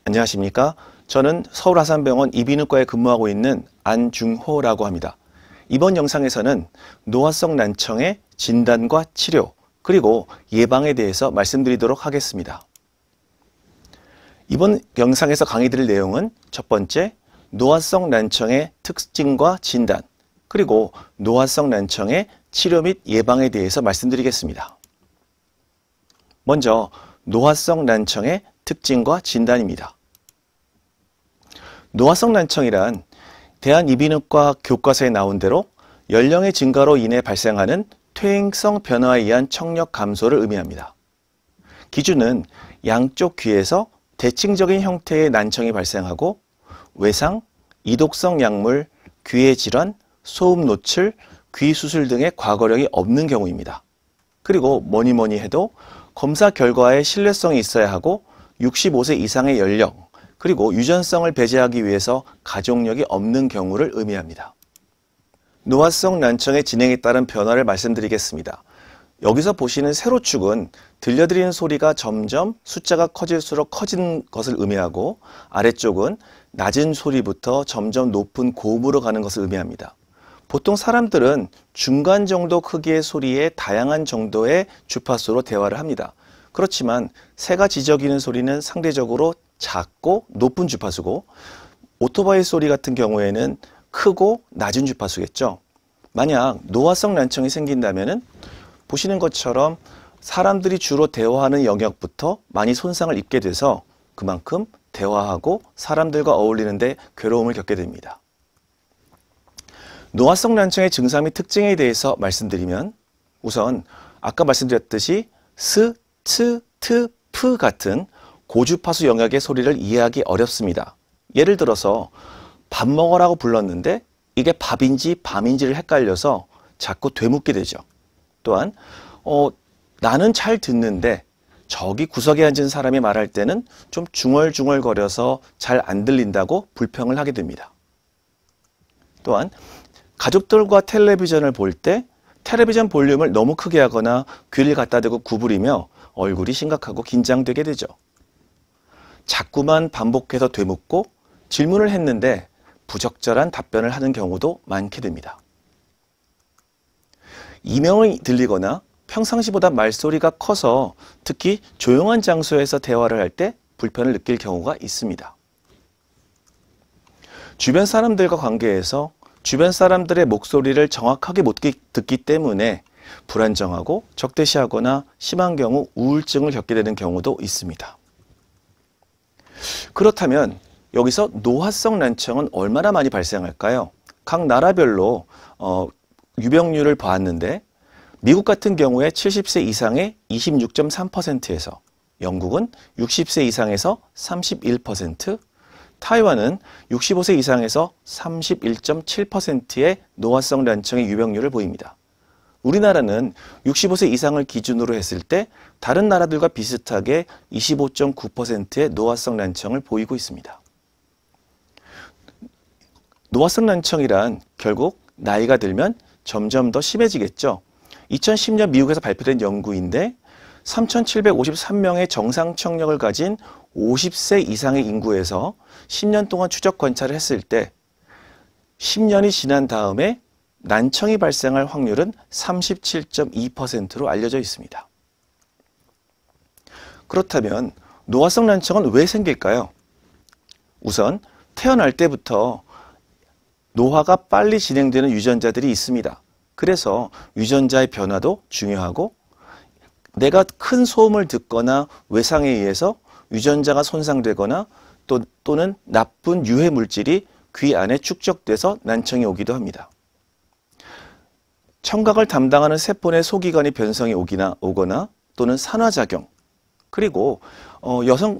안녕하십니까? 저는 서울아산병원 이비인후과에 근무하고 있는 안중호라고 합니다. 이번 영상에서는 노화성 난청의 진단과 치료, 그리고 예방에 대해서 말씀드리도록 하겠습니다. 이번 영상에서 강의드릴 내용은 첫 번째, 노화성 난청의 특징과 진단, 그리고 노화성 난청의 치료 및 예방에 대해서 말씀드리겠습니다. 먼저 노화성 난청의 특징과 진단입니다. 노화성 난청이란 대한이비인후과 교과서에 나온 대로 연령의 증가로 인해 발생하는 퇴행성 변화에 의한 청력 감소를 의미합니다. 기준은 양쪽 귀에서 대칭적인 형태의 난청이 발생하고 외상, 이독성 약물, 귀의 질환, 소음 노출, 귀 수술 등의 과거력이 없는 경우입니다. 그리고 뭐니 해도 검사 결과에 신뢰성이 있어야 하고 65세 이상의 연령, 그리고 유전성을 배제하기 위해서 가족력이 없는 경우를 의미합니다. 노화성 난청의 진행에 따른 변화를 말씀드리겠습니다. 여기서 보시는 세로축은 들려드리는 소리가 점점 숫자가 커질수록 커진 것을 의미하고, 아래쪽은 낮은 소리부터 점점 높은 고음으로 가는 것을 의미합니다. 보통 사람들은 중간 정도 크기의 소리에 다양한 정도의 주파수로 대화를 합니다. 그렇지만 새가 지저귀는 소리는 상대적으로 작고 높은 주파수고, 오토바이 소리 같은 경우에는 크고 낮은 주파수겠죠. 만약 노화성 난청이 생긴다면 보시는 것처럼 사람들이 주로 대화하는 영역부터 많이 손상을 입게 돼서 그만큼 대화하고 사람들과 어울리는데 괴로움을 겪게 됩니다. 노화성 난청의 증상 및 특징에 대해서 말씀드리면, 우선 아까 말씀드렸듯이 스, 트, 트, 프 같은 고주파수 영역의 소리를 이해하기 어렵습니다. 예를 들어서 밥 먹으라고 불렀는데 이게 밥인지 밤인지를 헷갈려서 자꾸 되묻게 되죠. 또한 나는 잘 듣는데 저기 구석에 앉은 사람이 말할 때는 좀 중얼중얼거려서 잘 안 들린다고 불평을 하게 됩니다. 또한 가족들과 텔레비전을 볼 때 텔레비전 볼륨을 너무 크게 하거나 귀를 갖다 대고 구부리며 얼굴이 심각하고 긴장되게 되죠. 자꾸만 반복해서 되묻고 질문을 했는데 부적절한 답변을 하는 경우도 많게 됩니다. 이명이 들리거나 평상시보다 말소리가 커서 특히 조용한 장소에서 대화를 할 때 불편을 느낄 경우가 있습니다. 주변 사람들과 관계에서 주변 사람들의 목소리를 정확하게 못 듣기 때문에 불안정하고 적대시하거나 심한 경우 우울증을 겪게 되는 경우도 있습니다. 그렇다면 여기서 노화성 난청은 얼마나 많이 발생할까요? 각 나라별로 유병률을 보았는데, 미국 같은 경우에 70세 이상의 26.3%에서, 영국은 60세 이상에서 31%, 타이완은 65세 이상에서 31.7%의 노화성 난청의 유병률을 보입니다. 우리나라는 65세 이상을 기준으로 했을 때 다른 나라들과 비슷하게 25.9%의 노화성 난청을 보이고 있습니다. 노화성 난청이란 결국 나이가 들면 점점 더 심해지겠죠. 2010년 미국에서 발표된 연구인데 3,753명의 정상 청력을 가진 50세 이상의 인구에서 10년 동안 추적 관찰을 했을 때 10년이 지난 다음에 난청이 발생할 확률은 37.2%로 알려져 있습니다. 그렇다면 노화성 난청은 왜 생길까요? 우선 태어날 때부터 노화가 빨리 진행되는 유전자들이 있습니다. 그래서 유전자의 변화도 중요하고, 내가 큰 소음을 듣거나 외상에 의해서 유전자가 손상되거나 또는 나쁜 유해 물질이 귀 안에 축적돼서 난청이 오기도 합니다. 청각을 담당하는 세포 내 소기관이 변성이 오거나 또는 산화작용, 그리고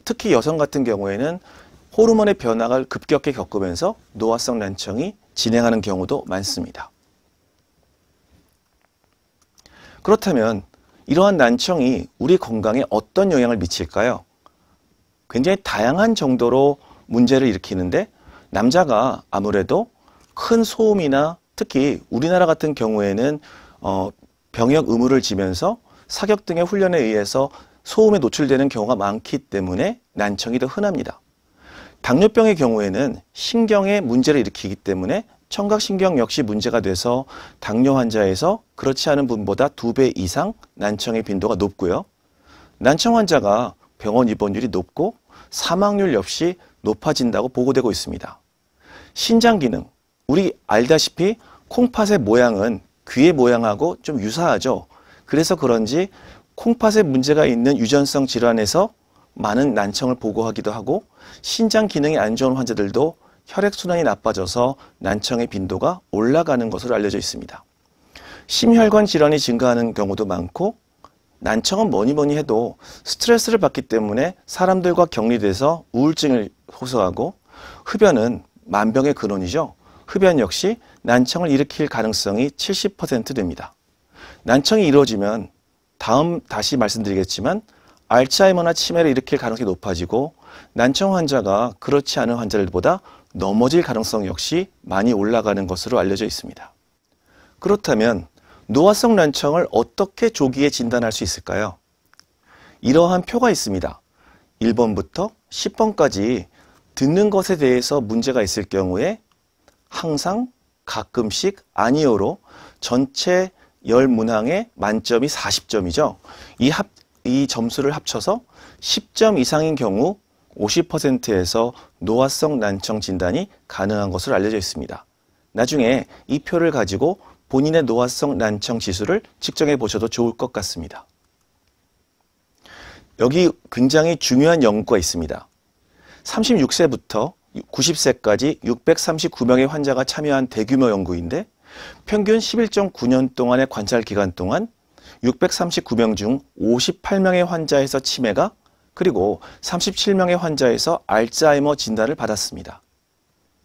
특히 여성 같은 경우에는 호르몬의 변화가 급격히 겪으면서 노화성 난청이 진행하는 경우도 많습니다. 그렇다면 이러한 난청이 우리 건강에 어떤 영향을 미칠까요? 굉장히 다양한 정도로 문제를 일으키는데, 남자가 아무래도 큰 소음이나 특히 우리나라 같은 경우에는 병역 의무를 지면서 사격 등의 훈련에 의해서 소음에 노출되는 경우가 많기 때문에 난청이 더 흔합니다. 당뇨병의 경우에는 신경에 문제를 일으키기 때문에 청각신경 역시 문제가 돼서 당뇨 환자에서 그렇지 않은 분보다 2배 이상 난청의 빈도가 높고요. 난청 환자가 병원 입원율이 높고 사망률 역시 높아진다고 보고되고 있습니다. 신장 기능, 우리 알다시피 콩팥의 모양은 귀의 모양하고 좀 유사하죠. 그래서 그런지 콩팥에 문제가 있는 유전성 질환에서 많은 난청을 보고하기도 하고 신장 기능이 안 좋은 환자들도 혈액순환이 나빠져서 난청의 빈도가 올라가는 것으로 알려져 있습니다. 심혈관 질환이 증가하는 경우도 많고 난청은 뭐니 해도 스트레스를 받기 때문에 사람들과 격리돼서 우울증을 호소하고 흡연은 만병의 근원이죠. 흡연 역시 난청을 일으킬 가능성이 70% 됩니다. 난청이 이루어지면 다시 말씀드리겠지만 알츠하이머나 치매를 일으킬 가능성이 높아지고 난청 환자가 그렇지 않은 환자들보다 넘어질 가능성 역시 많이 올라가는 것으로 알려져 있습니다. 그렇다면 노화성 난청을 어떻게 조기에 진단할 수 있을까요? 이러한 표가 있습니다. 1번부터 10번까지 듣는 것에 대해서 문제가 있을 경우에 항상, 가끔씩, 아니요로 전체 10문항의 만점이 40점이죠. 이 점수를 합쳐서 10점 이상인 경우 50%에서 노화성 난청 진단이 가능한 것으로 알려져 있습니다. 나중에 이 표를 가지고 본인의 노화성 난청 지수를 측정해 보셔도 좋을 것 같습니다. 여기 굉장히 중요한 연구가 있습니다. 36세부터 90세까지 639명의 환자가 참여한 대규모 연구인데 평균 11.9년 동안의 관찰 기간 동안 639명 중 58명의 환자에서 치매가 그리고 37명의 환자에서 알츠하이머 진단을 받았습니다.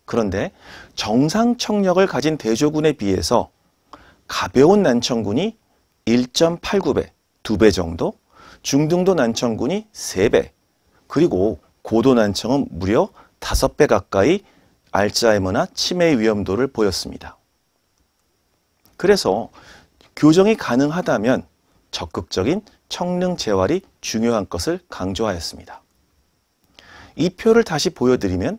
그런데 정상 청력을 가진 대조군에 비해서 가벼운 난청군이 1.89배, 2배 정도, 중등도 난청군이 3배, 그리고 고도 난청은 무려 5배 가까이 알츠하이머나 치매의 위험도를 보였습니다. 그래서 교정이 가능하다면 적극적인 청능 재활이 중요한 것을 강조하였습니다. 이 표를 다시 보여드리면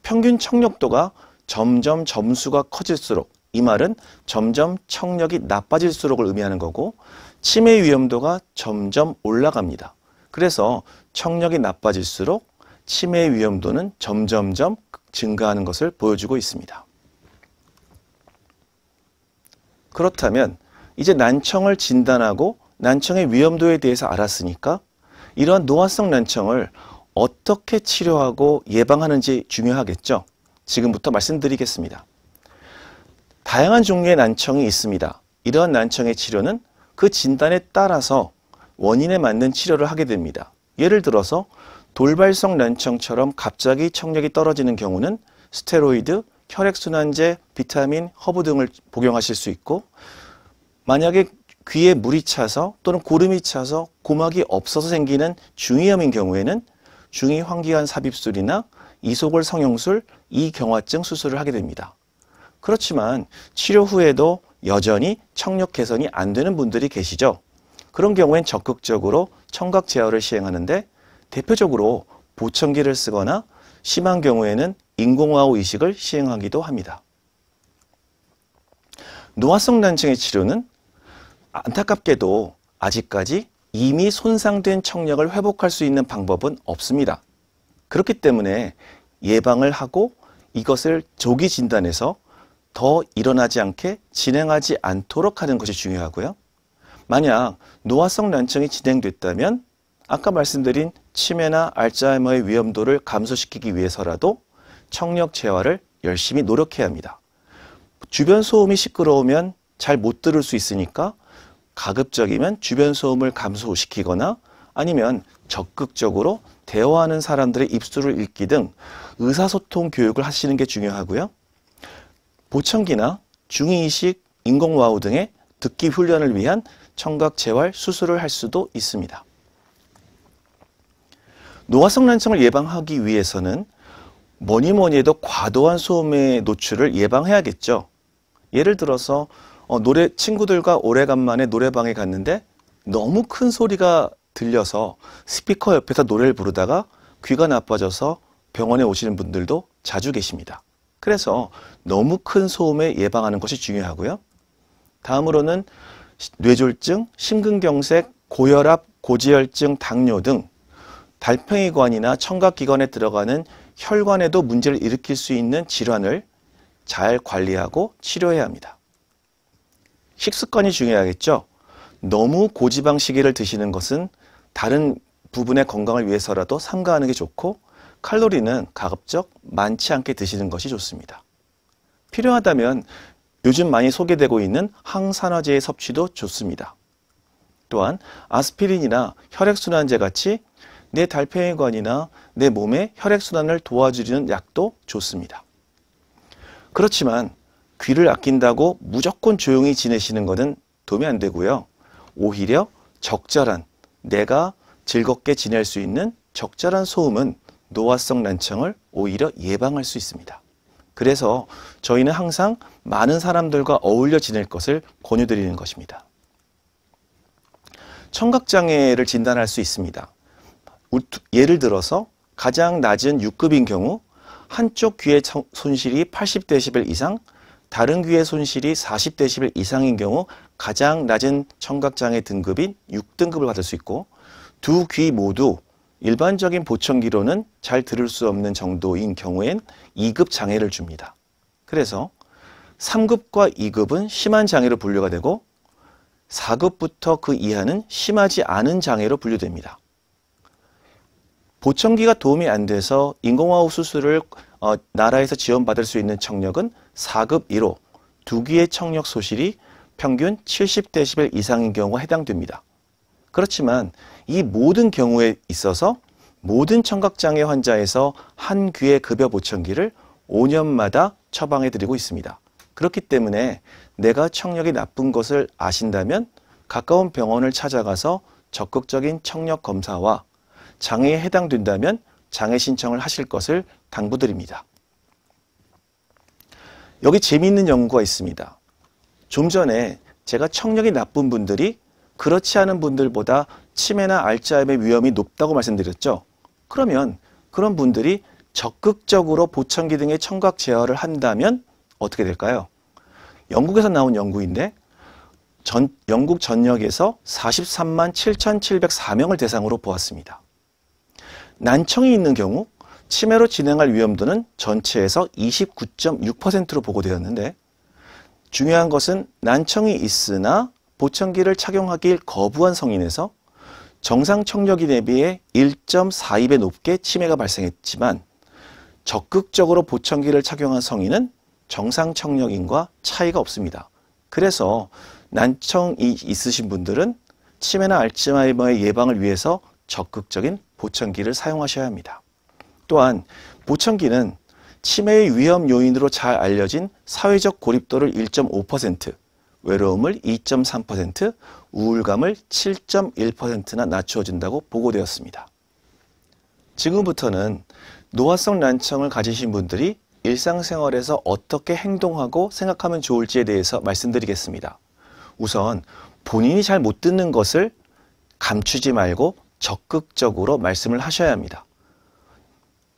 평균 청력도가 점점 점수가 커질수록, 이 말은 점점 청력이 나빠질수록을 의미하는 거고 치매 위험도가 점점 올라갑니다. 그래서 청력이 나빠질수록 치매 위험도는 점점점 증가하는 것을 보여주고 있습니다. 그렇다면 이제 난청을 진단하고 난청의 위험도에 대해서 알았으니까 이러한 노화성 난청을 어떻게 치료하고 예방하는지 중요하겠죠. 지금부터 말씀드리겠습니다. 다양한 종류의 난청이 있습니다. 이러한 난청의 치료는 그 진단에 따라서 원인에 맞는 치료를 하게 됩니다. 예를 들어서 돌발성 난청처럼 갑자기 청력이 떨어지는 경우는 스테로이드, 혈액순환제, 비타민, 허브 등을 복용하실 수 있고 만약에 귀에 물이 차서 또는 고름이 차서 고막이 없어서 생기는 중이염인 경우에는 중이환기관 삽입술이나 이소골 성형술, 이경화증 수술을 하게 됩니다. 그렇지만 치료 후에도 여전히 청력 개선이 안 되는 분들이 계시죠. 그런 경우엔 적극적으로 청각 제어를 시행하는데 대표적으로 보청기를 쓰거나 심한 경우에는 인공와우 이식을 시행하기도 합니다. 노화성 난청의 치료는 안타깝게도 아직까지 이미 손상된 청력을 회복할 수 있는 방법은 없습니다. 그렇기 때문에 예방을 하고 이것을 조기 진단해서 더 일어나지 않게 진행하지 않도록 하는 것이 중요하고요. 만약 노화성 난청이 진행됐다면 아까 말씀드린 치매나 알츠하이머의 위험도를 감소시키기 위해서라도 청력 재활을 열심히 노력해야 합니다. 주변 소음이 시끄러우면 잘 못 들을 수 있으니까 가급적이면 주변 소음을 감소시키거나 아니면 적극적으로 대화하는 사람들의 입술을 읽기 등 의사소통 교육을 하시는 게 중요하고요. 보청기나 중이이식, 인공와우 등의 듣기 훈련을 위한 청각 재활 수술을 할 수도 있습니다. 노화성 난청을 예방하기 위해서는 뭐니 해도 과도한 소음의 노출을 예방해야겠죠. 예를 들어서 친구들과 오래간만에 노래방에 갔는데 너무 큰 소리가 들려서 스피커 옆에서 노래를 부르다가 귀가 나빠져서 병원에 오시는 분들도 자주 계십니다. 그래서 너무 큰 소음에 예방하는 것이 중요하고요. 다음으로는 뇌졸중, 심근경색, 고혈압, 고지혈증, 당뇨 등 달팽이관이나 청각기관에 들어가는 혈관에도 문제를 일으킬 수 있는 질환을 잘 관리하고 치료해야 합니다. 식습관이 중요하겠죠. 너무 고지방식이를 드시는 것은 다른 부분의 건강을 위해서라도 삼가하는 게 좋고, 칼로리는 가급적 많지 않게 드시는 것이 좋습니다. 필요하다면 요즘 많이 소개되고 있는 항산화제의 섭취도 좋습니다. 또한 아스피린이나 혈액순환제 같이 내 달팽이관이나 내 몸의 혈액순환을 도와주는 약도 좋습니다. 그렇지만 귀를 아낀다고 무조건 조용히 지내시는 것은 도움이 안 되고요. 오히려 적절한, 내가 즐겁게 지낼 수 있는 적절한 소음은 노화성 난청을 오히려 예방할 수 있습니다. 그래서 저희는 항상 많은 사람들과 어울려 지낼 것을 권유드리는 것입니다. 청각장애를 진단할 수 있습니다. 예를 들어서 가장 낮은 6급인 경우 한쪽 귀의 손실이 80dB 이상, 다른 귀의 손실이 40dB 이상인 경우 가장 낮은 청각장애 등급인 6등급을 받을 수 있고, 두 귀 모두 일반적인 보청기로는 잘 들을 수 없는 정도인 경우엔 2급 장애를 줍니다. 그래서 3급과 2급은 심한 장애로 분류가 되고 4급부터 그 이하는 심하지 않은 장애로 분류됩니다. 보청기가 도움이 안 돼서 인공호흡 수술을 나라에서 지원받을 수 있는 청력은 4급 1호, 두 귀의 청력 소실이 평균 70dB 이상인 경우가 해당됩니다. 그렇지만 이 모든 경우에 있어서 모든 청각장애 환자에서 한 귀의 급여 보청기를 5년마다 처방해 드리고 있습니다. 그렇기 때문에 내가 청력이 나쁜 것을 아신다면 가까운 병원을 찾아가서 적극적인 청력 검사와 장애에 해당된다면 장애 신청을 하실 것을 당부드립니다. 여기 재미있는 연구가 있습니다. 좀 전에 제가 청력이 나쁜 분들이 그렇지 않은 분들보다 치매나 알츠하이머의 위험이 높다고 말씀드렸죠. 그러면 그런 분들이 적극적으로 보청기 등의 청각 제어를 한다면 어떻게 될까요? 영국에서 나온 연구인데 영국 전역에서 43만 7,704명을 대상으로 보았습니다. 난청이 있는 경우 치매로 진행할 위험도는 전체에서 29.6%로 보고되었는데, 중요한 것은 난청이 있으나 보청기를 착용하길 거부한 성인에서 정상 청력인에 비해 1.42배 높게 치매가 발생했지만 적극적으로 보청기를 착용한 성인은 정상 청력인과 차이가 없습니다. 그래서 난청이 있으신 분들은 치매나 알츠하이머의 예방을 위해서 적극적인 보청기를 사용하셔야 합니다. 또한 보청기는 치매의 위험 요인으로 잘 알려진 사회적 고립도를 1.5%, 외로움을 2.3%, 우울감을 7.1%나 낮춰준다고 보고되었습니다. 지금부터는 노화성 난청을 가지신 분들이 일상생활에서 어떻게 행동하고 생각하면 좋을지에 대해서 말씀드리겠습니다. 우선 본인이 잘 못 듣는 것을 감추지 말고 적극적으로 말씀을 하셔야 합니다.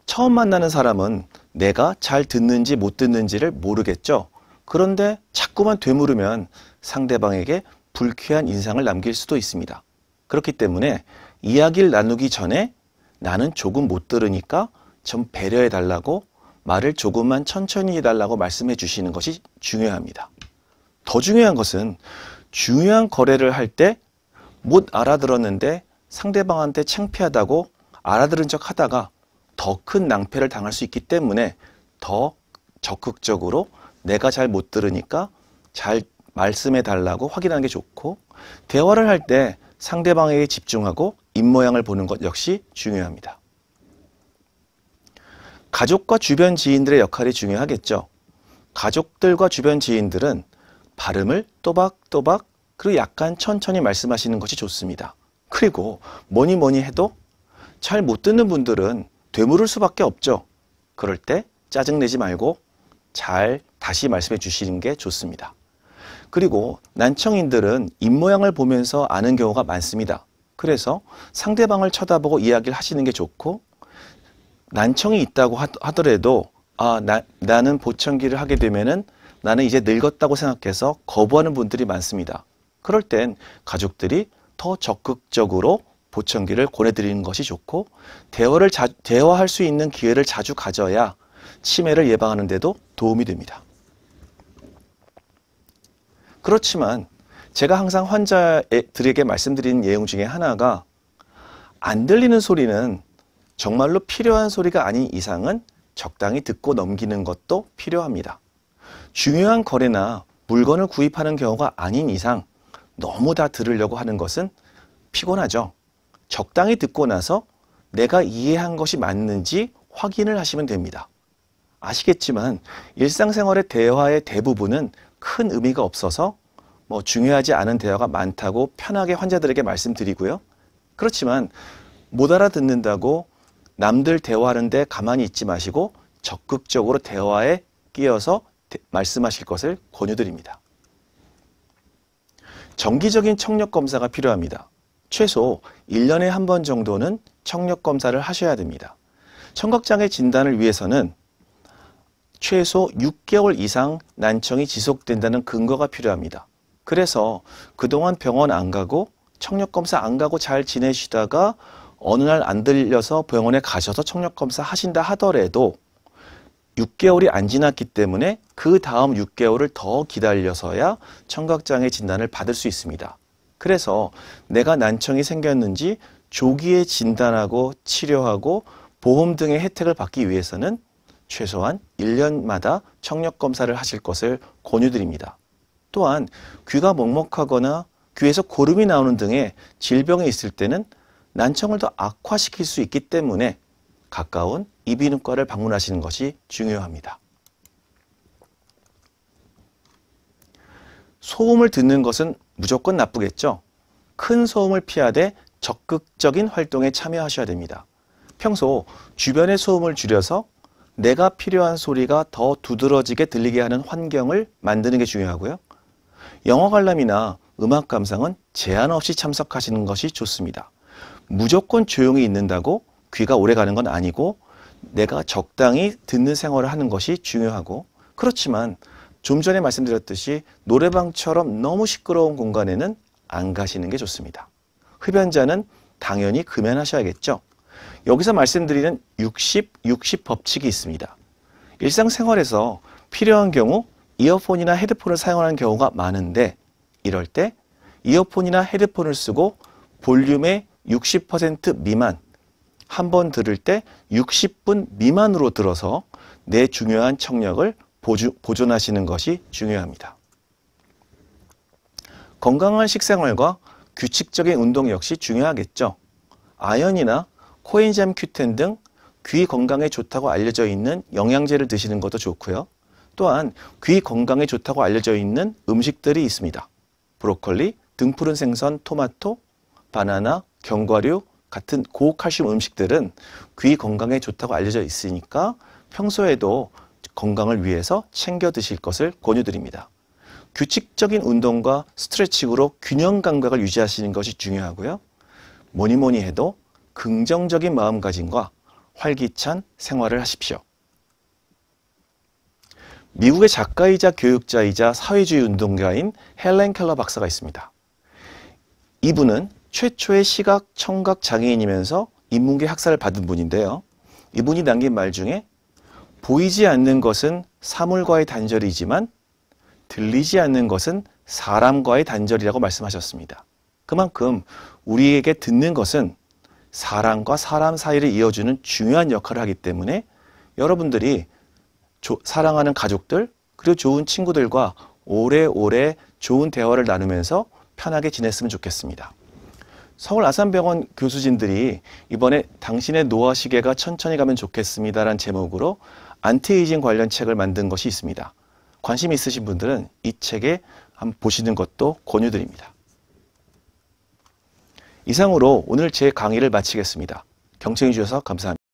처음 만나는 사람은 내가 잘 듣는지 못 듣는지를 모르겠죠. 그런데 자꾸만 되물으면 상대방에게 불쾌한 인상을 남길 수도 있습니다. 그렇기 때문에 이야기를 나누기 전에 나는 조금 못 들으니까 좀 배려해 달라고, 말을 조금만 천천히 해달라고 말씀해 주시는 것이 중요합니다. 더 중요한 것은 중요한 거래를 할 때 못 알아들었는데 상대방한테 창피하다고 알아들은 척 하다가 더 큰 낭패를 당할 수 있기 때문에 더 적극적으로 내가 잘 못 들으니까 잘 말씀해 달라고 확인하는 게 좋고, 대화를 할 때 상대방에게 집중하고 입모양을 보는 것 역시 중요합니다. 가족과 주변 지인들의 역할이 중요하겠죠. 가족들과 주변 지인들은 발음을 또박또박 그리고 약간 천천히 말씀하시는 것이 좋습니다. 그리고 뭐니 해도 잘 못 듣는 분들은 되물을 수밖에 없죠. 그럴 때 짜증내지 말고 잘 다시 말씀해 주시는 게 좋습니다. 그리고 난청인들은 입모양을 보면서 아는 경우가 많습니다. 그래서 상대방을 쳐다보고 이야기를 하시는 게 좋고, 난청이 있다고 하더라도 나는 보청기를 하게 되면은 나는 이제 늙었다고 생각해서 거부하는 분들이 많습니다. 그럴 땐 가족들이 더 적극적으로 보청기를 권해드리는 것이 좋고 대화할 수 있는 기회를 자주 가져야 치매를 예방하는 데도 도움이 됩니다. 그렇지만 제가 항상 환자들에게 말씀드리는 내용 중에 하나가 안 들리는 소리는 정말로 필요한 소리가 아닌 이상은 적당히 듣고 넘기는 것도 필요합니다. 중요한 거래나 물건을 구입하는 경우가 아닌 이상 너무 다 들으려고 하는 것은 피곤하죠. 적당히 듣고 나서 내가 이해한 것이 맞는지 확인을 하시면 됩니다. 아시겠지만 일상생활의 대화의 대부분은 큰 의미가 없어서 중요하지 않은 대화가 많다고 편하게 환자들에게 말씀드리고요. 그렇지만 못 알아듣는다고 남들 대화하는데 가만히 있지 마시고 적극적으로 대화에 끼어서 말씀하실 것을 권유드립니다. 정기적인 청력검사가 필요합니다. 최소 1년에 한 번 정도는 청력검사를 하셔야 됩니다. 청각장애 진단을 위해서는 최소 6개월 이상 난청이 지속된다는 근거가 필요합니다. 그래서 그동안 병원 안 가고 청력검사 안 가고 잘 지내시다가 어느 날 안 들려서 병원에 가셔서 청력검사 하신다 하더라도 6개월이 안 지났기 때문에 그 다음 6개월을 더 기다려서야 청각장애 진단을 받을 수 있습니다. 그래서 내가 난청이 생겼는지 조기에 진단하고 치료하고 보험 등의 혜택을 받기 위해서는 최소한 1년마다 청력검사를 하실 것을 권유드립니다. 또한 귀가 먹먹하거나 귀에서 고름이 나오는 등의 질병이 있을 때는 난청을 더 악화시킬 수 있기 때문에 가까운 이비인후과를 방문하시는 것이 중요합니다. 소음을 듣는 것은 무조건 나쁘겠죠. 큰 소음을 피하되 적극적인 활동에 참여하셔야 됩니다. 평소 주변의 소음을 줄여서 내가 필요한 소리가 더 두드러지게 들리게 하는 환경을 만드는 게 중요하고요. 영화 관람이나 음악 감상은 제한 없이 참석하시는 것이 좋습니다. 무조건 조용히 있는다고 귀가 오래 가는 건 아니고 내가 적당히 듣는 생활을 하는 것이 중요하고, 그렇지만 좀 전에 말씀드렸듯이 노래방처럼 너무 시끄러운 공간에는 안 가시는 게 좋습니다. 흡연자는 당연히 금연하셔야겠죠. 여기서 말씀드리는 60 법칙이 있습니다. 일상생활에서 필요한 경우 이어폰이나 헤드폰을 사용하는 경우가 많은데, 이럴 때 이어폰이나 헤드폰을 쓰고 볼륨의 60% 미만, 한 번 들을 때 60분 미만으로 들어서 내 중요한 청력을 보존하시는 것이 중요합니다. 건강한 식생활과 규칙적인 운동 역시 중요하겠죠. 아연이나 코엔자임 Q10 등 귀 건강에 좋다고 알려져 있는 영양제를 드시는 것도 좋고요. 또한 귀 건강에 좋다고 알려져 있는 음식들이 있습니다. 브로콜리, 등푸른 생선, 토마토, 바나나, 견과류 같은 고칼슘 음식들은 귀 건강에 좋다고 알려져 있으니까 평소에도 건강을 위해서 챙겨 드실 것을 권유드립니다. 규칙적인 운동과 스트레칭으로 균형 감각을 유지하시는 것이 중요하고요. 뭐니 해도 긍정적인 마음가짐과 활기찬 생활을 하십시오. 미국의 작가이자 교육자이자 사회주의 운동가인 헬렌 켈러 박사가 있습니다. 이분은 최초의 시각 청각 장애인이면서 인문계 학사를 받은 분인데요. 이분이 남긴 말 중에 보이지 않는 것은 사물과의 단절이지만 들리지 않는 것은 사람과의 단절이라고 말씀하셨습니다. 그만큼 우리에게 듣는 것은 사람과 사람 사이를 이어주는 중요한 역할을 하기 때문에 여러분들이 사랑하는 가족들 그리고 좋은 친구들과 오래오래 좋은 대화를 나누면서 편하게 지냈으면 좋겠습니다. 서울 아산병원 교수진들이 이번에 당신의 노화 시계가 천천히 가면 좋겠습니다라는 제목으로 안티에이징 관련 책을 만든 것이 있습니다. 관심 있으신 분들은 이 책에 한번 보시는 것도 권유드립니다. 이상으로 오늘 제 강의를 마치겠습니다. 경청해 주셔서 감사합니다.